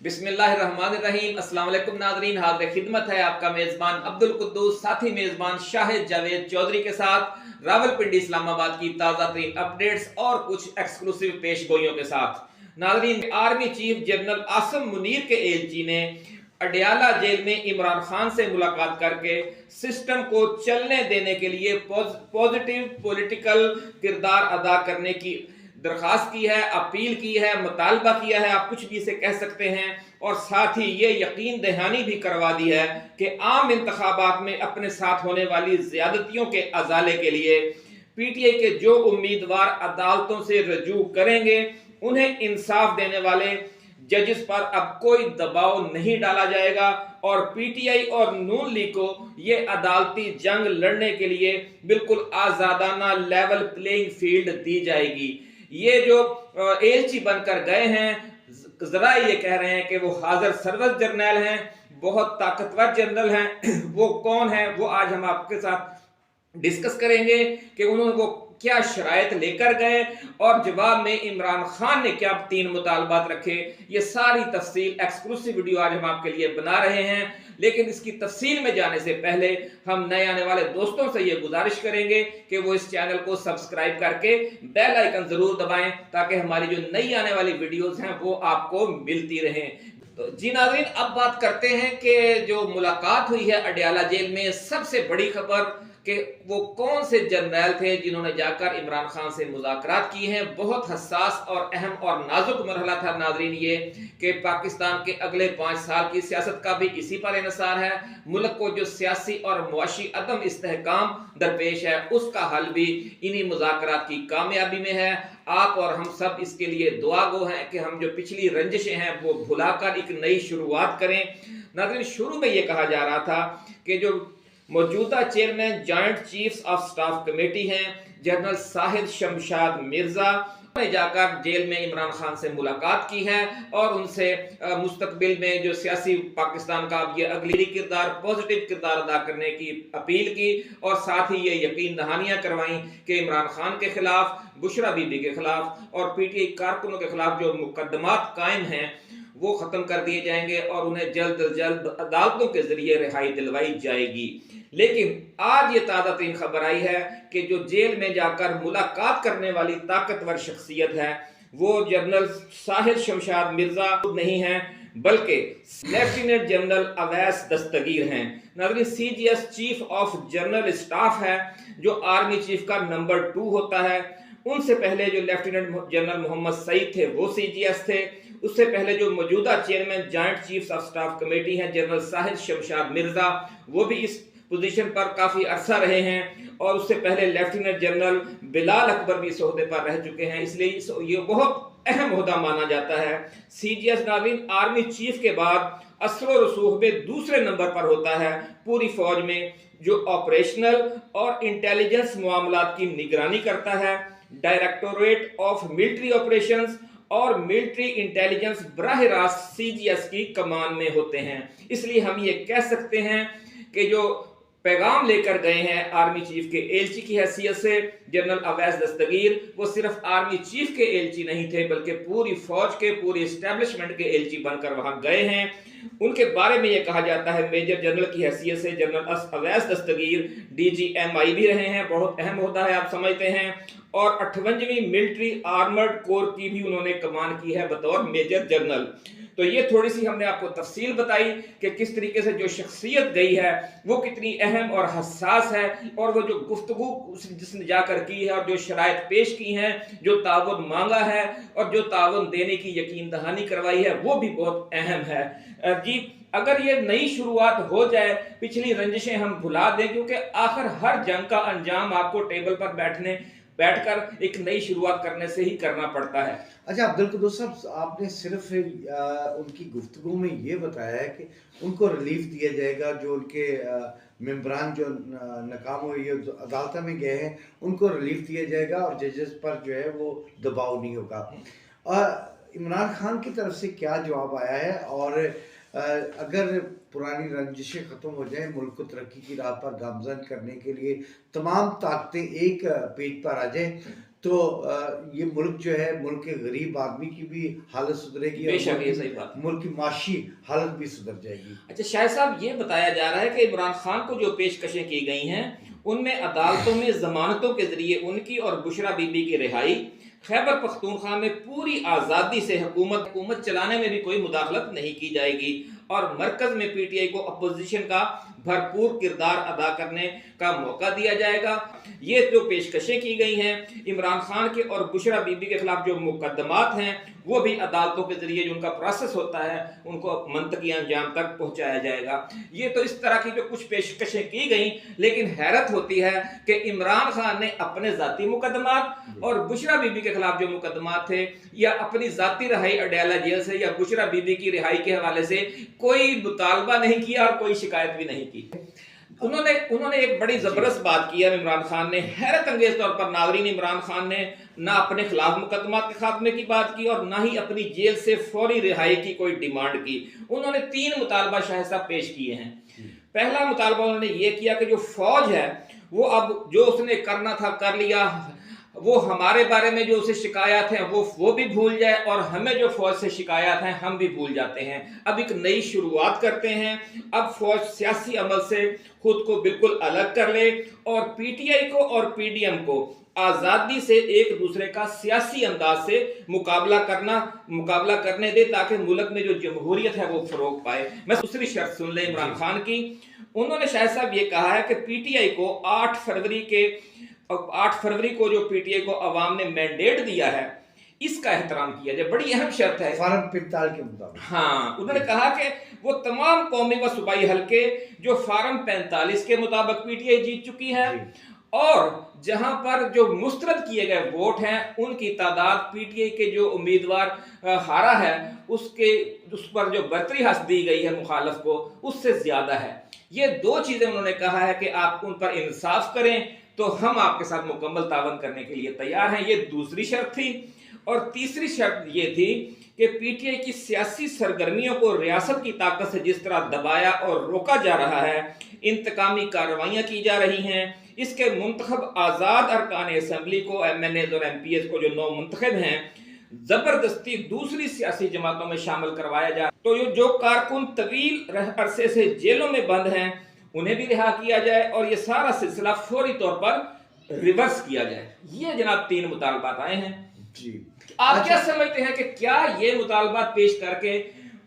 बिस्मिल्लाहिर्रहमानिर्रहीम। अस्सलाम वालेकुम नाज़रीन, हाज़िर खिदमत है आपका मेज़बान अब्दुल कुद्दूस, साथी मेज़बान शाहिद जावेद चौधरी के साथ रावलपिंडी इस्लामाबाद की ताज़ा तरीन अपडेट्स और कुछ एक्सक्लूसिव पेशगोइयों के साथ। नाज़रीन, army chief general Asim Munir के एलची ने अडयाला जेल में इमरान खान से मुलाकात करके सिस्टम को चलने देने के लिए पॉजिटिव पॉलिटिकल किरदार अदा करने की दरखास्त की है, अपील की है, मुतालबा किया है, आप कुछ भी इसे कह सकते हैं। और साथ ही ये यकीन दहानी भी करवा दी है कि आम इंतखाबात में अपने साथ होने वाली ज्यादतियों के अजाले के लिए पीटीआई के जो उम्मीदवार अदालतों से रजू करेंगे उन्हें इंसाफ देने वाले जजेस पर अब कोई दबाव नहीं डाला जाएगा और पीटीआई और नून लीग को ये अदालती जंग लड़ने के लिए बिल्कुल आजादाना लेवल प्लेइंग फील्ड दी जाएगी। ये जो एलची बनकर गए हैं, जरा ये कह रहे हैं कि वो हाजिर सर्विस जर्नल हैं, बहुत ताकतवर जनरल हैं। वो कौन है वो आज हम आपके साथ डिस्कस करेंगे कि उन्होंने वो क्या शरायत लेकर गए और जवाब में इमरान खान ने क्या 3 मुतालबात रखे। ये सारी तफसील एक्सक्लूसिव वीडियो आज हम आपके लिए बना रहे हैं, लेकिन इसकी तफसील में जाने से पहले हम नए आने वाले दोस्तों से ये गुजारिश करेंगे कि वो इस चैनल को सब्सक्राइब करके बेल आइकन जरूर दबाएं ताकि हमारी जो नई आने वाली वीडियोस हैं वो आपको मिलती रहें। तो जी नाज़रीन, अब बात करते हैं कि जो मुलाकात हुई है अडयाला जेल में, सबसे बड़ी खबर कि वो कौन से जर्नल थे जिन्होंने जाकर इमरान खान से मुज़ाकरात की हैं। बहुत हसास और अहम और नाजुक मरहला था नाज़रीन ये कि पाकिस्तान के अगले 5 साल की सियासत का भी इसी पर इन्हिसार है। मुल्क को जो सियासी और मुआशी अदम इस्तेहकाम दरपेश है उसका हल भी इन्हीं मुज़ाकरात की कामयाबी में है। आप और हम सब इसके लिए दुआ गो हैं कि हम जो पिछली रंजिशें हैं वो भुलाकर एक नई शुरुआत करें। नाज़रीन, शुरू में ये कहा जा रहा था कि जो मौजूदा chairman joint chiefs of staff committee हैं जनरल साहिद शमशाद मिर्जा ने जाकर जेल में इमरान खान से मुलाकात की है और उनसे मुस्तकबिल में जो सियासी पाकिस्तान का ये अगली किरदार पॉजिटिव किरदार अदा करने की अपील की और साथ ही ये यकीन दहानियां करवाई कि इमरान खान के खिलाफ, बुशरा बीबी के खिलाफ और पीटीआई कारकुनों के खिलाफ जो मुकदमात कायम हैं वो खत्म कर दिए जाएंगे और उन्हें जल्द अज जल्द अदालतों के जरिए रिहाई दिलवाई जाएगी। लेकिन आज ये ताज़ा तरीन खबर आई है कि जो जेल में जाकर मुलाकात करने वाली ताकतवर शख्सियत है वो जनरल साहिद शमशाद मिर्जा नहीं है बल्कि लेफ्टिनेंट जनरल अवैस दस्तगीर हैं। नाज़रीन, CGS chief of general staff है जो आर्मी चीफ का नंबर 2 होता है। उनसे पहले जो लेफ्टिनेंट जनरल मोहम्मद सईद थे वो सीजीएस थे। उससे पहले जो मौजूदा chairman joint chiefs of staff committee है जनरल साहिद शमशाद मिर्जा, वो भी इस पोजीशन पर काफी अरसा रहे हैं और उससे पहले लेफ्टिनेंट जनरल बिलाल अकबर भी इस ओहदे पर रह चुके हैं, इसलिए ये बहुत अहम ओहदा माना जाता है। सीजीएस नाज़रीन आर्मी चीफ के बाद असर रसूख में दूसरे नंबर पर होता है पूरी फौज में, जो ऑपरेशनल और इंटेलिजेंस मामलात की निगरानी करता है। डायरेक्टोरेट ऑफ मिलिट्री ऑपरेशंस और मिलिट्री इंटेलिजेंस बराह रास्त सीजीएस की कमान में होते हैं। इसलिए हम ये कह सकते हैं कि जो पैगाम लेकर गए हैं आर्मी चीफ के एलची की हैसियत से जनरल अवैस दस्तगीर, वो सिर्फ आर्मी चीफ के एलची नहीं थे बल्कि पूरी फौज के, पूरी एस्टेब्लिशमेंट के एलची बनकर वहां गए हैं। उनके बारे में यह कहा जाता है मेजर जनरल की हैसियत से जनरल अवैस दस्तगीर डीजीएमआई भी रहे हैं, बहुत अहम होता है आप समझते हैं, और 58वीं मिलिट्री आर्मर्ड कोर की भी उन्होंने कमान की है बतौर मेजर जनरल। तो ये थोड़ी सी हमने आपको तफसील बताई कि किस तरीके से जो शख्सियत गई है वो कितनी अहम और हसास है और वो जो गुफ्तगू जिसने जाकर की है और जो शराइत पेश की हैं, जो ताउन मांगा है और जो ताउन देने की यकीन दहानी करवाई है वो भी बहुत अहम है। जी, अगर ये नई शुरुआत हो जाए, पिछली रंजिशें हम भुला दें, क्योंकि आखिर हर जंग का अंजाम आपको टेबल पर बैठकर एक नई शुरुआत करने से ही करना पड़ता है। अच्छा अब्दुल कुद्दूस साहब, आपने सिर्फ उनकी गुफ्तगू में ये बताया है कि उनको रिलीफ दिया जाएगा, जो उनके मेंबरान जो नाकाम हुए अदालत में गए हैं उनको रिलीफ दिया जाएगा और जजेस पर जो है वो दबाव नहीं होगा। और इमरान खान की तरफ से क्या जवाब आया है और अगर पुरानी रंजिशें ख़त्म हो जाएं, मुल्क को तरक्की की राह पर गामजन करने के लिए तमाम ताकतें एक पेज पर आ जाएं, तो ये मुल्क जो है, मुल्क के गरीब आदमी की भी हालत सुधरेगी बेशक ये सही बात है। मुल्क की माशी हालत भी सुधर जाएगी। अच्छा शाह साहब, ये बताया जा रहा है कि इमरान खान को जो पेशकशें की गई हैं उनमें अदालतों में जमानतों के जरिए उनकी और बुशरा बीबी की रिहाई, खैबर पख्तूनख्वा में पूरी आज़ादी से हुकूमत चलाने में भी कोई मुदाखलत नहीं की जाएगी और मरकज में पीटीआई को अपोजिशन का भरपूर किरदार अदा करने का मौका दिया जाएगा। ये जो पेशकशें की गई हैं इमरान खान के और बुशरा बीबी के खिलाफ जो मुकदमात हैं वो भी अदालतों के जरिए जो उनका प्रोसेस होता है उनको मंतकी अंजाम तक पहुंचाया जाएगा। ये तो इस तरह की जो कुछ पेशकशें की गई, लेकिन हैरत होती है कि इमरान खान ने अपने जाती मुकदमात और बुशरा बीबी के खिलाफ जो मुकदमात थे या अपनी जाती रिहाई अडयाला जेल से या बुशरा बीबी की रिहाई के हवाले से कोई मुतालबा नहीं किया और कोई शिकायत भी नहीं की। उन्होंने एक बड़ी जबरदस्त बात की है इमरान खान ने, हैरत अंगेज तौर पर नाज़रीन, इमरान खान ने ना अपने खिलाफ मुकदमात के खात्मे की बात की और ना ही अपनी जेल से फौरी रिहाई की कोई डिमांड की। उन्होंने 3 मुतालबा शाह साहब पेश किए हैं। पहला मुतालबा उन्होंने ये किया कि जो फौज है वो अब जो उसने करना था कर लिया, वो हमारे बारे में जो उसे शिकायत है वो भी भूल जाए और हमें जो फौज से शिकायत है हम भी भूल जाते हैं। अब एक नई शुरुआत करते हैं। अब फौज सियासी अमल से खुद को बिल्कुल अलग कर ले और पीटीआई को और पीडीएम को आजादी से एक दूसरे का सियासी अंदाज से मुकाबला करने दे ताकि मुल्क में जो जमहूरियत है वो फरोग पाए। मैं दूसरी शर्त सुन ले इमरान खान की। उन्होंने शाह साहब ये कहा है कि पीटीआई को 8 फरवरी को जो पीटीआई को अवाम ने मैंडेट दिया है इसका एहतराम किया जाए। बड़ी अहम शर्त है फार्म 45 के मुताबिक। हाँ, उन्होंने कहा कि वो तमाम कौमी व सूबाई हल्के जो फार्म 45 के मुताबिक पीटीआई जीत चुकी है और जहां पर जो मुस्तरद किए गए वोट हैं उनकी तादाद पीटीआई के जो उम्मीदवार हारा है उस पर जो बरतरी हासिल दी गई है मुखालफ को उससे ज्यादा है। ये 2 चीजें उन्होंने कहा है कि आप उन पर इंसाफ करें तो हम आपके साथ मुकम्मल तावन करने के लिए तैयार हैं। ये दूसरी शर्त थी। और तीसरी शर्त ये थी कि पीटीआई की सियासी सरगर्मियों को रियासत की ताकत से जिस तरह दबाया और रोका जा रहा है, इंतकामी कार्रवाइयां की जा रही हैं, इसके मुंतखब आज़ाद अरकान असेंबली को, एमएनएज और एमपीएस को जो 9 मुंतखब हैं, जबरदस्ती दूसरी सियासी जमातों में शामिल करवाया जाए। तो ये जो कारकुन तवील अरसे से जेलों में बंद हैं उन्हें भी रिहा किया जाए और ये सारा सिलसिला फौरी तौर पर रिवर्स किया जाए। ये जनाब 3 मुतालबात आए हैं जी। आप क्या समझते हैं कि क्या ये मुतालबात पेश करके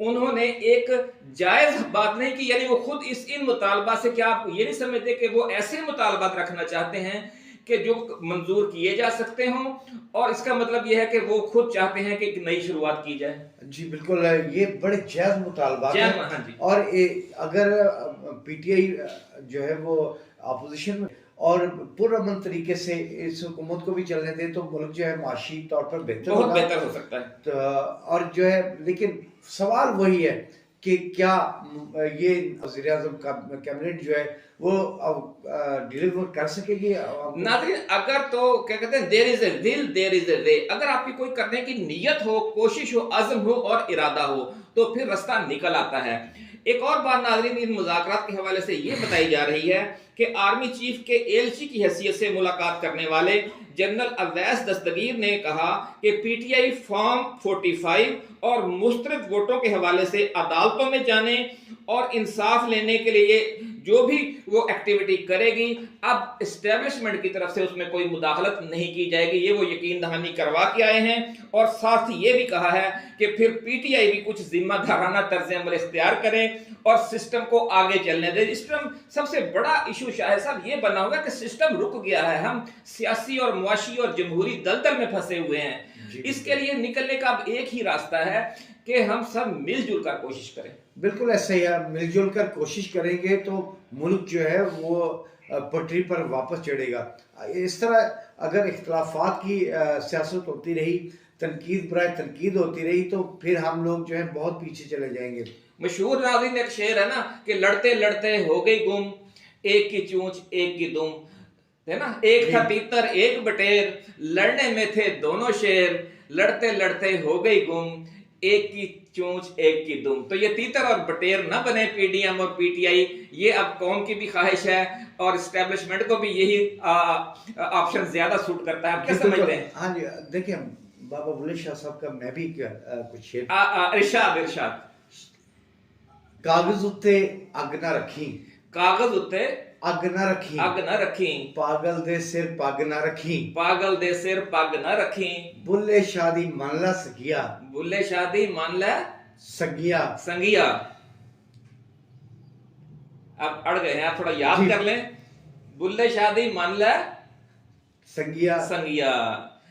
उन्होंने एक जायज बात नहीं की, यानी वो खुद इन मुतालबात से, क्या आप ये नहीं समझते कि वो ऐसे मुतालबात रखना चाहते हैं कि जो मंजूर किए जा सकते हों और इसका मतलब ये है कि वो खुद चाहते हैं कि एक नई शुरुआत की जाए? जी बिल्कुल, ये बड़े जायज मुतालबात हैं। हाँ जी। और अगर पीटीआई जो है वो अपोजिशन में और पुरअमन तरीके से इस हुकूमत को भी चलने दें तो मुल्क जो है माशी तौर पर बहुत बेहतर हो सकता है। तो और जो है, लेकिन सवाल वही है कि क्या ये वज़ीर-ए-आज़म का कैबिनेट जो है वो डिलीवर कर सकेगी? नाज़रीन, अगर तो क्या कहते हैं, there is a will there is a way. अगर आपकी कोई करने की नीयत हो, कोशिश हो, अज़्म हो और इरादा हो तो फिर रास्ता निकल आता है। एक और बात नाज़रीन इन मुज़ाकरात के हवाले से ये बताई जा रही है कि आर्मी चीफ के एलची की हैसियत से मुलाकात करने वाले जनरल अवैस दस्तगीर ने कहा कि पीटीआई फॉर्म 45 और मुस्तरद वोटों के हवाले से अदालतों में जाने और इंसाफ लेने के लिए जो भी वो एक्टिविटी करेगी, अब एस्टेब्लिशमेंट की तरफ से उसमें कोई मुदाखलत नहीं की जाएगी। ये वो यकीन दहानी करवा के आए हैं और साथ ही ये भी कहा है कि फिर पीटीआई भी कुछ जिम्मेदाराना तर्ज अमल इख्तियार करे और सिस्टम को आगे चलने दे। सिस्टम सबसे बड़ा इशू शाह साहब ये बना होगा कि सिस्टम रुक गया है, हम सियासी और मुआशी और जमहूरी दलदल में फंसे हुए हैं। इसके लिए निकलने का अब एक ही रास्ता है कि हम सब मिलजुल कर कोशिश करें। बिल्कुल ऐसा ही है, मिलजुल कर कोशिश करेंगे तो मुल्क जो है वो पटरी पर वापस चढ़ेगा। इस तरह अगर इख्तलाफात की सियासत होती रही, तनकीद बराए तनकीद होती रही तो फिर हम लोग जो है बहुत पीछे चले जाएंगे। मशहूर नाज़रीन एक शेर है ना कि लड़ते लड़ते हो गई गुम, एक की चूंच एक की दुम, है ना। एक था तीतर एक बटेर, लड़ने में थे दोनों शेर, लड़ते लड़ते हो गई गुम, एक की चूंच एक की दुम। तो ये तीतर और बटेर न बने पीडीएम और पीटीआई, ये अब कौम की भी ख्वाहिश है और इस्टेब्लिशमेंट को भी यही ऑप्शन ज्यादा सूट करता है। आप क्या समझते हैं? हाँ जी, देखिए बाबा बुल्ले शाह साहब का मैं भी कुछ शेर इरशाद इरशाद। कागज उत्ते अग ना रखी, कागज उत्ते अग ना रखी, अग न रखी, पागल दे सिर पग ना रखी, पागल दे सिर पग न रखी, बुल्ले शादी मन ला सगिया, बुल्ले शादी मान ले सगिया। संगिया। आप अड़ गए हैं, आप थोड़ा याद कर लें। बुल्ले शादी मान ले संगिया, संगिया।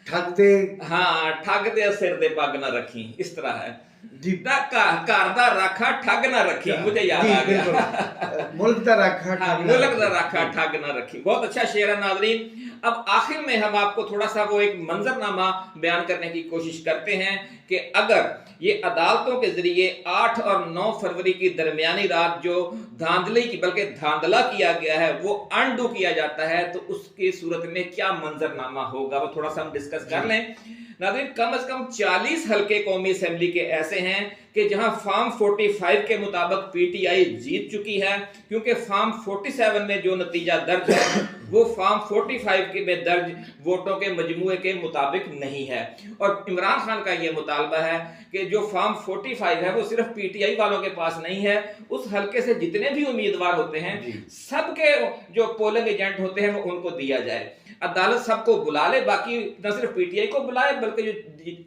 ठग दे, हाँ, ठग दे सिर दे पग न रखी, इस तरह है जी। घर दा राखा ठग ना रखी, मुझे याद आ गया। मुल्क दा राखा हाँ, मुल्क दा राखा ठग ना रखी। बहुत अच्छा शेर है नाज़रीन। अब आखिर में हम आपको थोड़ा सा वो एक मंजरनामा बयान करने की कोशिश करते हैं कि अगर ये अदालतों के जरिए 8 और 9 फरवरी की दरमियानी रात जो धांधली की बल्कि धांधला किया गया है वो अनडू किया जाता है, तो उसकी सूरत में क्या मंजरनामा होगा, वो थोड़ा सा हम डिस्कस कर लें। नाज़रीन, कम से कम 40 हल्के कौमी असेंबली के ऐसे हैं कि जहां फॉर्म 45 के मुताबिक पीटीआई जीत चुकी है, क्योंकि फॉर्म 47 में जो नतीजा दर्ज है वो फॉर्म 45 के में दर्ज वोटों के मजमूए के मुताबिक नहीं है। और इमरान खान का यह मुतालबा है कि जो फॉर्म 45 है वो सिर्फ पीटीआई वालों के पास नहीं है, उस हल्के से जितने भी उम्मीदवार होते हैं सबके जो पोलिंग एजेंट होते हैं वो उनको दिया जाए। अदालत सबको बुला ले, बाकी न सिर्फ पीटीआई को बुलाए बल्कि जो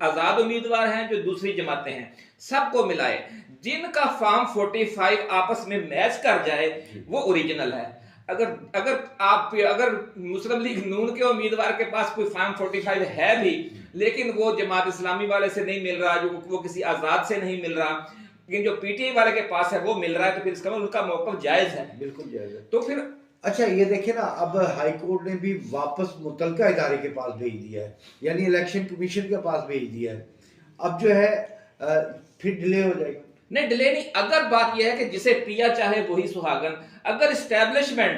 आजाद उम्मीदवार हैं, जो दूसरी जमातें हैं, सबको मिलाए। जिनका फॉर्म 45 आपस में मैच कर जाए वो ओरिजिनल है। अगर मुस्लिम लीग नून के उम्मीदवार के पास कोई फॉर्म 45 है भी, लेकिन वो जमात इस्लामी वाले से नहीं मिल रहा, जो वो किसी आजाद से नहीं मिल रहा, लेकिन जो पीटीआई वाले के पास है वो मिल रहा है, तो फिर इसका मतलब उनका मौक़िफ़ जायज है, बिल्कुल जायज है। तो फिर अच्छा ये देखिए ना, अब हाई कोर्ट ने भी वापस मुतलका इदारे के पास भेज दिया है, यानी इलेक्शन कमीशन के पास भेज दिया है। अब जो है फिर डिले हो जाएगा। नहीं, डिले नहीं। अगर बात यह है कि जिसे पिया चाहे वही सुहागन, अगर इस्टेब्लिशमेंट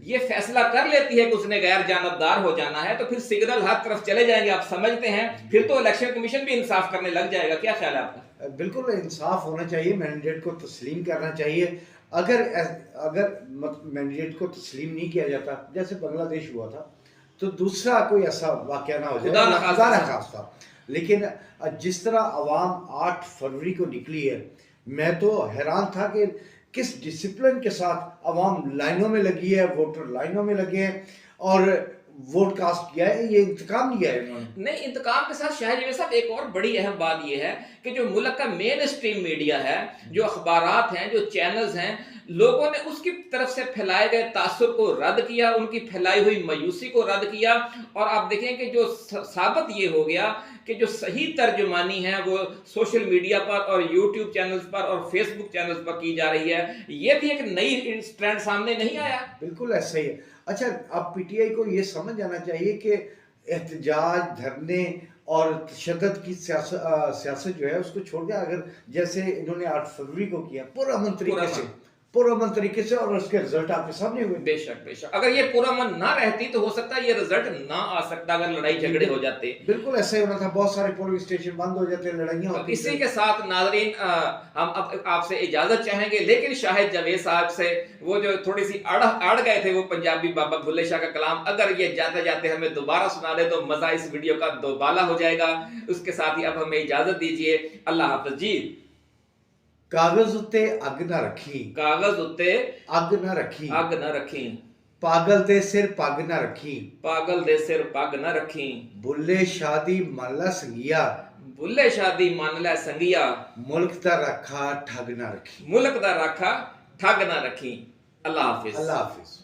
ये फैसला कर लेती है कि उसने गैर जानबदार हो जाना है, तो फिर सिग्नल हर तरफ चले जाएंगे, आप समझते हैं। फिर तो इलेक्शन कमीशन भी इंसाफ करने लग जाएगा। क्या ख्याल है आपका? बिल्कुल इंसाफ होना चाहिए, मैंडेट को तस्लीम करना चाहिए। अगर मैंडेट को तस्लीम नहीं किया जाता, जैसे बांग्लादेश हुआ था, तो दूसरा कोई ऐसा वाकया ना हो जाए, खुदा न खास्ता। लेकिन जिस तरह अवाम 8 फरवरी को निकली है, मैं तो हैरान था कि किस डिसिप्लिन के साथ अवाम लाइनों में लगी है, वोटर लाइनों में लगे हैं और वोट कास्ट किया है। ये इंतकाम लिया है इन्होंने। नहीं, इंतकाम के साथ शाहिद जवेद साहब एक और बड़ी अहम बात यह है कि जो मुल्क का मेन स्ट्रीम मीडिया है, जो अखबारात हैं, जो चैनल्स हैं, लोगों ने उसकी तरफ से फैलाए गए तासुर को रद्द किया, उनकी फैलाई हुई मायूसी को रद्द किया। और आप देखें कि जो साबित ये हो गया कि जो सही तर्जुमानी है वो सोशल मीडिया पर और यूट्यूब चैनल्स पर और फेसबुक चैनल्स पर की जा रही है। ये भी एक नई ट्रेंड सामने नहीं आया। बिल्कुल ऐसा ही है। अच्छा, अब पीटीआई को ये समझ आना चाहिए कि एहतजाज, धरने और तशद्दुद की सियासत जो है उसको छोड़ के, अगर जैसे इन्होंने 8 फरवरी को किया पुरअमन तरीके से और उसके रिजल्ट आपके सामने हुए। बेशक बेशक, अगर ये पुरअमन ना रहती तो हो सकता है ये रिजल्ट ना आ सकता, अगर लड़ाई झगड़े हो जाते। बिल्कुल ऐसा ही होना था, बहुत सारे पोलिंग स्टेशन बंद हो जाते, लड़ाइयां होती। इसी के साथ नाजरीन हम अब आपसे इजाजत चाहेंगे, लेकिन शाहिद जवेद साहब से वो जो थोड़ी सी अड़ गए थे वो पंजाबी बाबा बुल्ले शाह का कलाम, अगर ये जाते जाते हमें दोबारा सुना दे तो मजा इस वीडियो का दोबाला हो जाएगा। उसके साथ ही अब हमें इजाजत दीजिए। अल्लाह हाफ़िज़ जी। कागज उत्ते अग ना रखी, कागज उत्ते अग ना रखी, अग न रखी, पागल दे सिर पग ना रखी, पागल दे सिर पग न रखी, बुल्ले शादी मल्ला संगिया, बुल्ले शादी मान लै संगिया, मुल्क दा रखा ठग ना रखी। मुल्क दा राखा ठग ना रखी। अल्लाह हाफिज। अल्लाह हाफिज।